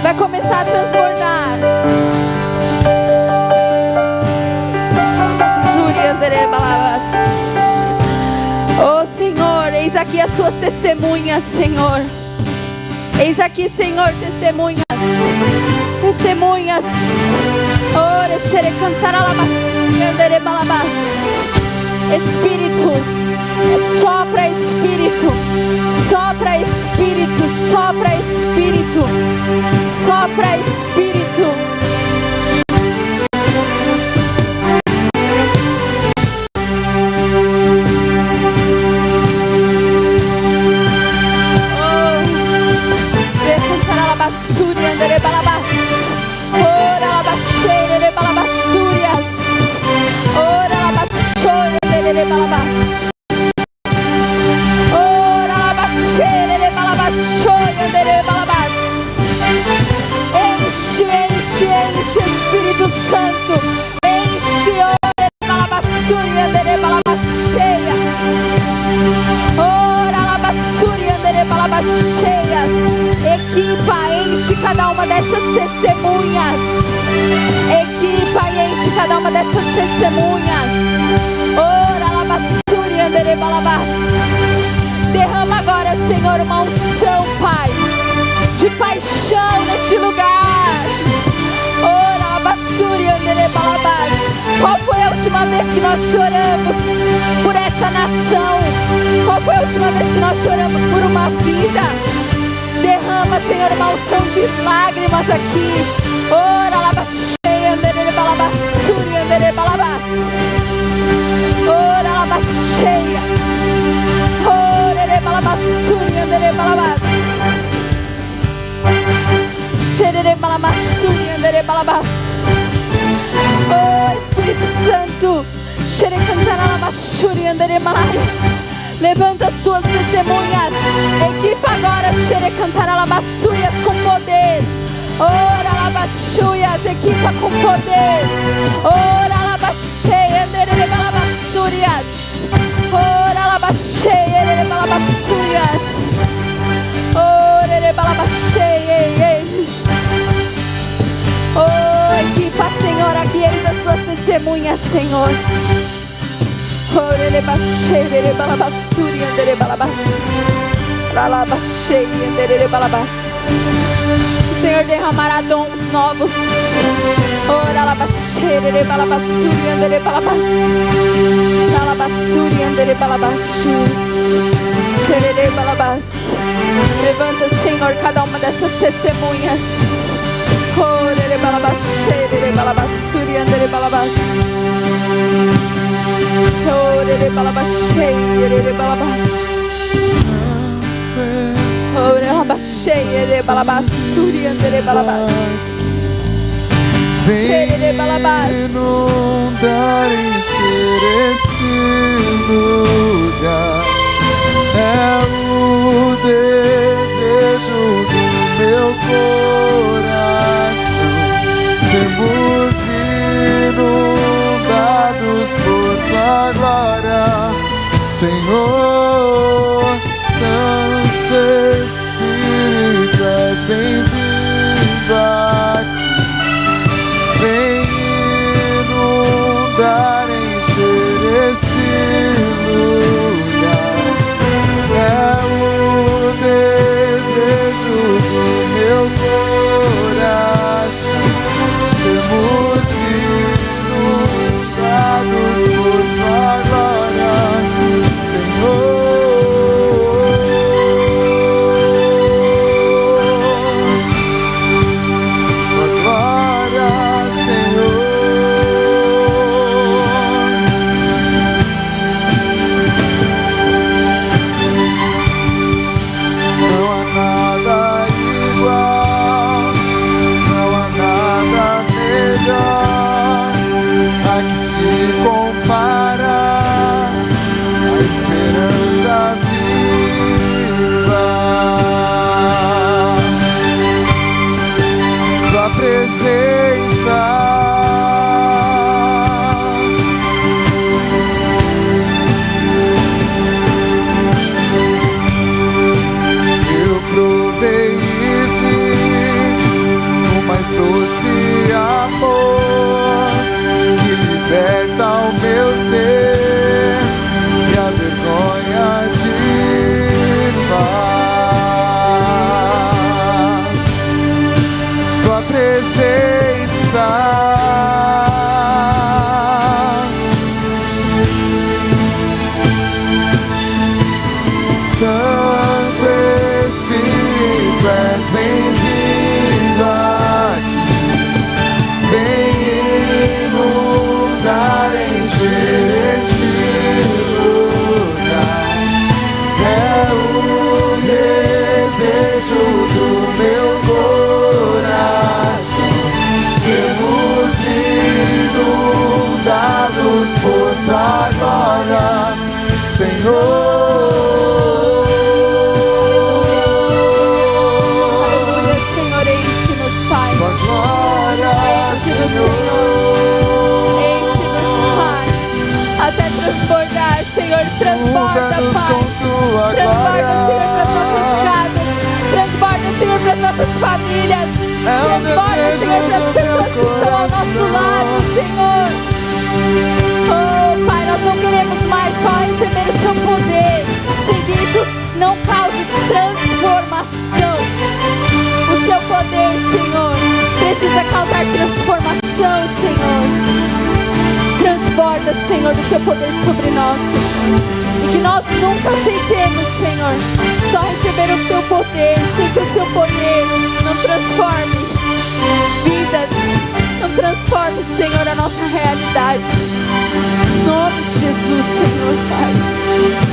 Vai começar a transbordar. Oh Senhor, eis aqui as suas testemunhas, Senhor. Eis aqui, Senhor, testemunhas. Testemunhas. Ora, xere cantar alabas, balabas. Espírito, sopra Espírito, sopra Espírito, sopra Espírito, sopra Espírito. Enche, Espírito Santo, enche, ora, balabassuri, andere, balabacheias, ora, balabassuri, andere, balabacheias, equipa, enche cada uma dessas testemunhas, equipa e enche cada uma dessas testemunhas, ora, balabassuri, andere, balabas, derrama agora, Senhor, uma unção, Pai, de paixão neste lugar. Ora, basuri, andere, balabás. Qual foi a última vez que nós choramos por essa nação? Qual foi a última vez que nós choramos por uma vida? Derrama, Senhor, uma unção de lágrimas aqui. Ora, labacheia, andere, balabasuri, andere, balabás. Ora, labacheia. Ora, andere, balabasuri, andere, balabás. Oh Espírito Santo, Levanta as tuas testemunhas. Equipa agora, xerecantar alabaçuias com poder. Ora alabaçuias, equipa com poder. Ora alabaxeia, dereba alabaçúrias. Ora alabaxeia, dereba alabaçúrias. Ora dereba alabaxeia. Oh, equipa, Senhor, aqui eis as suas testemunhas, Senhor. O Senhor derramará dons novos. Levanta, Senhor, cada uma dessas testemunhas. Vem inundar, encher esse lugar. É o desejo do meu coração. Sermos inundados por tua glória, Senhor. Santo Espírito, és bem-vindo aqui. Vem inundar, encher esse lugar. É o desejo do meu coração. Sermos inundados por tua glória, Senhor. Transborda, Pai. Transborda, Senhor, para as nossas casas. Transborda, Senhor, para as nossas famílias. Transborda, Senhor, para as pessoas que estão ao nosso lado, Senhor. Oh, Pai, nós não queremos mais só receber o seu poder, sem que isso não cause transformação. O seu poder, Senhor, precisa causar transformação, Senhor. Transborda, Senhor, do teu poder sobre nós, Senhor. E que nós nunca aceitemos, Senhor, só receber o teu poder, sem que o seu poder não transforme vidas, não transforme, Senhor, a nossa realidade. Em nome de Jesus, Senhor, Pai.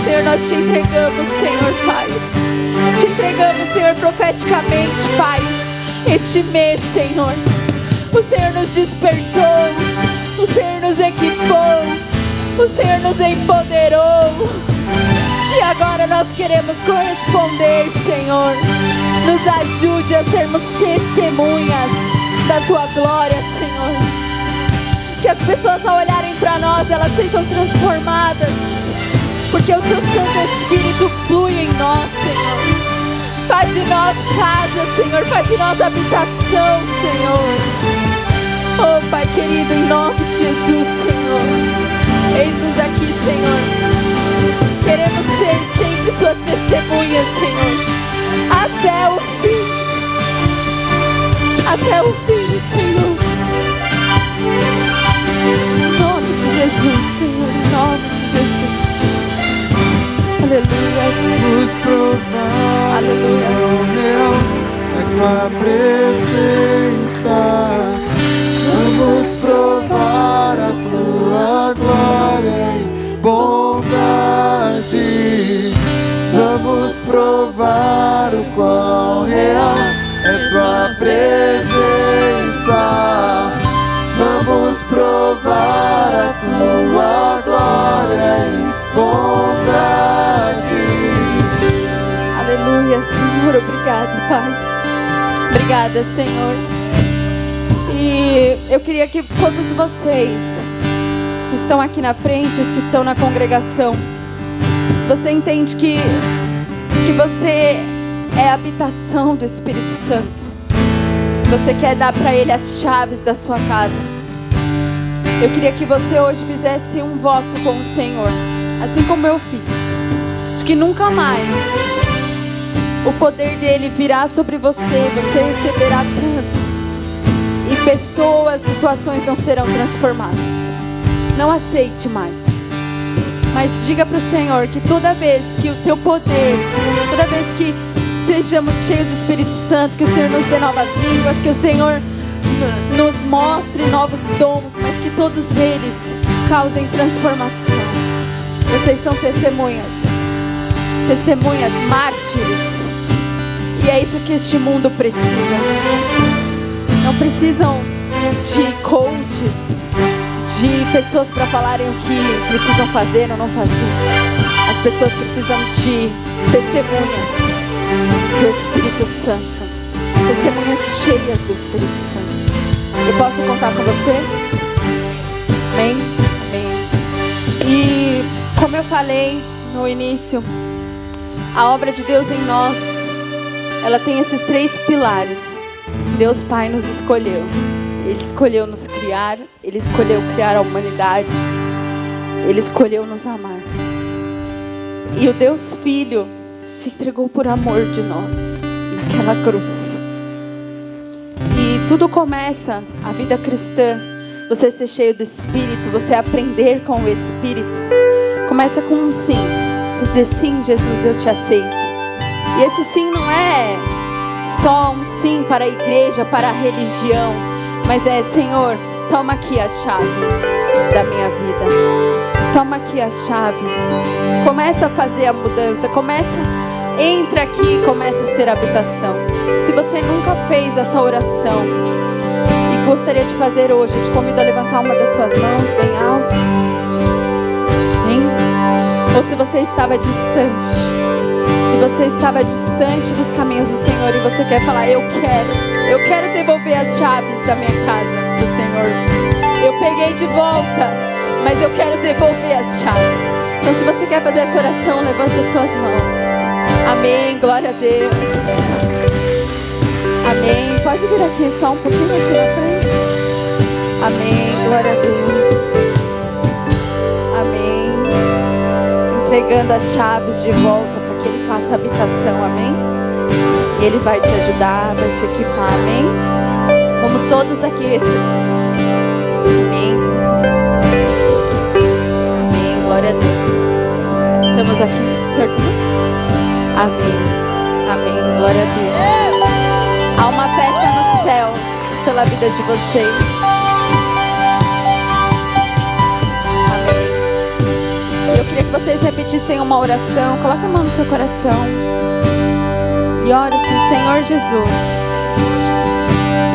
Senhor, nós te entregamos, Senhor, Pai. Te entregamos, Senhor, profeticamente, Pai, este mês, Senhor. O Senhor nos despertou, o Senhor nos equipou, o Senhor nos empoderou. E agora nós queremos corresponder, Senhor. Nos ajude a sermos testemunhas da Tua glória, Senhor. Que as pessoas, ao olharem para nós, elas sejam transformadas, porque o Teu Santo Espírito flui em nós, Senhor. Faz de nós casa, Senhor. Faz de nós habitação, Senhor. Oh, Pai querido, em nome de Jesus, Senhor. Eis-nos aqui, Senhor. Queremos ser sempre Suas testemunhas, Senhor. Até o fim. Até o fim, Senhor. Em nome de Jesus, Senhor. Em nome de Jesus. Aleluia. Vamos provar, Aleluia. Senhor, é Tua presença. Vamos provar a Tua glória e bondade. Vamos provar o quão real é Tua presença. Vamos provar a Tua glória e bondade. Aleluia, Senhor. Obrigada, Pai. Obrigada, Senhor. E eu queria que todos vocês que estão aqui na frente, os que estão na congregação, você entende que você é a habitação do Espírito Santo. Você quer dar para Ele as chaves da sua casa. Eu queria que você hoje fizesse um voto com o Senhor, assim como eu fiz, de que nunca mais o poder dele virá sobre você, você receberá tanto, e pessoas, situações não serão transformadas. Não aceite mais, mas diga para o Senhor que toda vez que o teu poder, toda vez que sejamos cheios do Espírito Santo, que o Senhor nos dê novas línguas, que o Senhor nos mostre novos dons, mas que todos eles causem transformação. Vocês são testemunhas, mártires, e é isso que este mundo precisa. Não precisam de coaches, de pessoas para falarem o que precisam fazer ou não fazer. As pessoas precisam de testemunhas do Espírito Santo, testemunhas cheias do Espírito Santo. Eu posso contar com você? Amém? Amém. E como eu falei no início, a obra de Deus em nós, ela tem esses 3 pilares. Deus Pai nos escolheu. Ele escolheu nos criar, Ele escolheu criar a humanidade, Ele escolheu nos amar. E o Deus Filho se entregou por amor de nós naquela cruz. E tudo começa, a vida cristã, você ser cheio do Espírito, você aprender com o Espírito, começa com um sim. Você dizer: sim, Jesus, eu te aceito. E esse sim não é só um sim para a igreja, para a religião, mas é: Senhor, toma aqui a chave da minha vida. Toma aqui a chave. Começa a fazer a mudança. Entra aqui e começa a ser habitação. Se você nunca fez essa oração e gostaria de fazer hoje, eu te convido a levantar uma das suas mãos bem alto. Hein? Ou se você estava distante. Se você estava distante dos caminhos do Senhor e você quer falar: eu quero devolver as chaves da minha casa do Senhor. Eu peguei de volta, mas eu quero devolver as chaves. Então, se você quer fazer essa oração, levanta as suas mãos. Amém, glória a Deus. Amém, pode vir aqui só um pouquinho aqui na frente. Amém, glória a Deus. Amém. Entregando as chaves de volta para que Ele faça habitação, amém? E Ele vai te ajudar, vai te equipar, amém? Vamos todos aqui. Amém. Amém, glória a Deus. Estamos aqui, certo? Amém, amém, glória a Deus. Há uma festa nos céus pela vida de vocês. Amém. Eu queria que vocês repetissem uma oração. Coloca a mão no seu coração e ore assim: Senhor Jesus,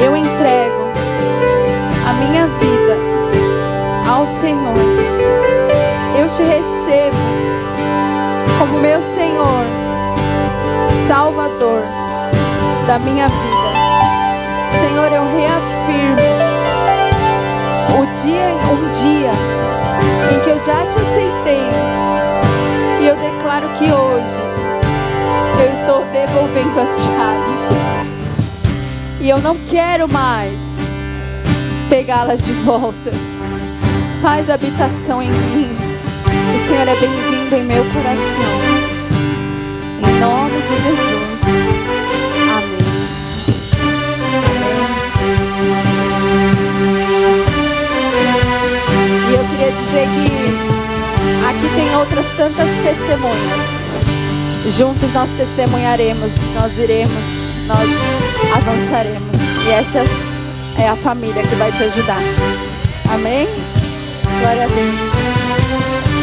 eu entrego a minha vida ao Senhor. Eu te recebo como meu Senhor, Salvador da minha vida. Senhor, eu reafirmo um dia em que eu já te aceitei, e eu declaro que hoje eu estou devolvendo as chaves, e eu não quero mais pegá-las de volta. Faz habitação em mim. O Senhor é bem-vindo em meu coração. Em nome de Jesus. Amém. E eu queria dizer que aqui tem outras tantas testemunhas. Juntos nós testemunharemos, nós iremos, nós avançaremos. E esta é a família que vai te ajudar. Amém? Glória a Deus.